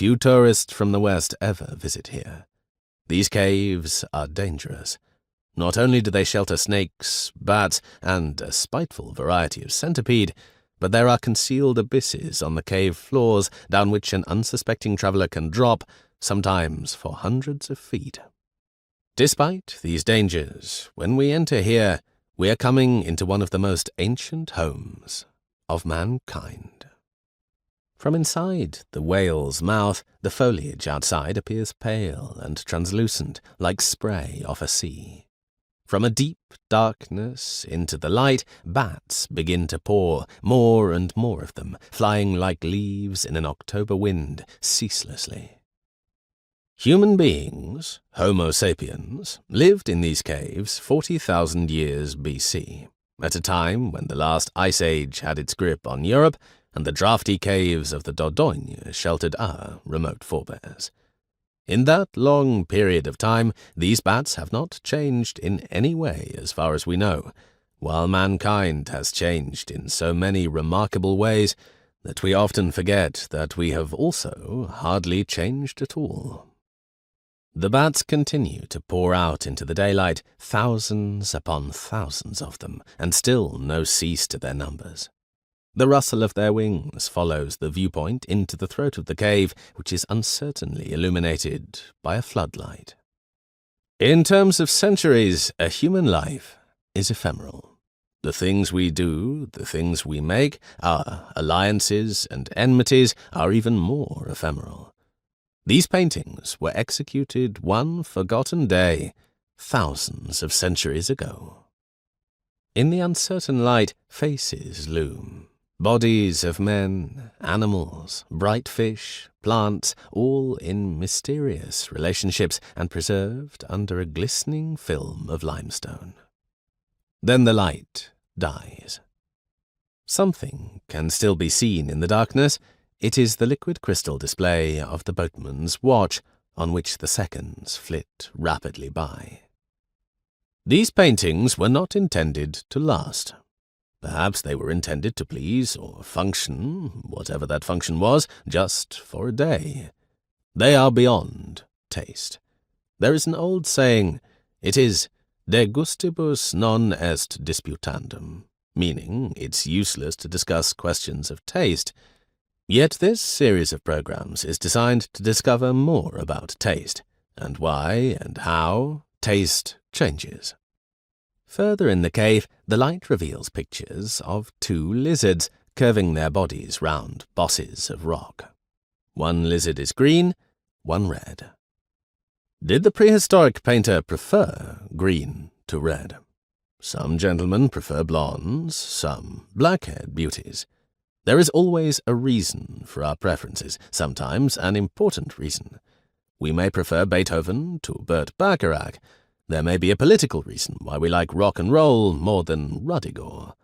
Few tourists from the West ever visit here. These caves are dangerous. Not only do they shelter snakes, bats, and a spiteful variety of centipede, but there are concealed abysses on the cave floors down which an unsuspecting traveler can drop, sometimes for hundreds of feet. Despite these dangers, when we enter here, we are coming into one of the most ancient homes of mankind. From inside the whale's mouth, the foliage outside appears pale and translucent, like spray off a sea. From a deep darkness into the light, bats begin to pour, more and more of them, flying like leaves in an October wind, ceaselessly. Human beings, Homo sapiens, lived in these caves 40,000 years BC, at a time when the last ice age had its grip on Europe and the drafty caves of the Dordogne sheltered our remote forebears. In that long period of time, these bats have not changed in any way as far as we know, while mankind has changed in so many remarkable ways that we often forget that we have also hardly changed at all. The bats continue to pour out into the daylight, thousands upon thousands of them, and still no cease to their numbers. The rustle of their wings follows the viewpoint into the throat of the cave, which is uncertainly illuminated by a floodlight. In terms of centuries, a human life is ephemeral. The things we do, the things we make, our alliances and enmities are even more ephemeral. These paintings were executed one forgotten day, thousands of centuries ago. In the uncertain light, faces loom. Bodies of men, animals, bright fish, plants, all in mysterious relationships and preserved under a glistening film of limestone. Then the light dies. Something can still be seen in the darkness. It is the liquid crystal display of the boatman's watch, on which the seconds flit rapidly by. These paintings were not intended to last. Perhaps they were intended to please or function, whatever that function was, just for a day. They are beyond taste. There is an old saying, it is de gustibus non est disputandum, meaning it's useless to discuss questions of taste. Yet this series of programs is designed to discover more about taste, and why and how taste changes. Further in the cave, the light reveals pictures of two lizards curving their bodies round bosses of rock. One lizard is green, one red. Did the prehistoric painter prefer green to red? Some gentlemen prefer blondes, some black-haired beauties. There is always a reason for our preferences, sometimes an important reason. We may prefer Beethoven to Burt Bacharach. There may be a political reason why we like rock and roll more than Rudigor.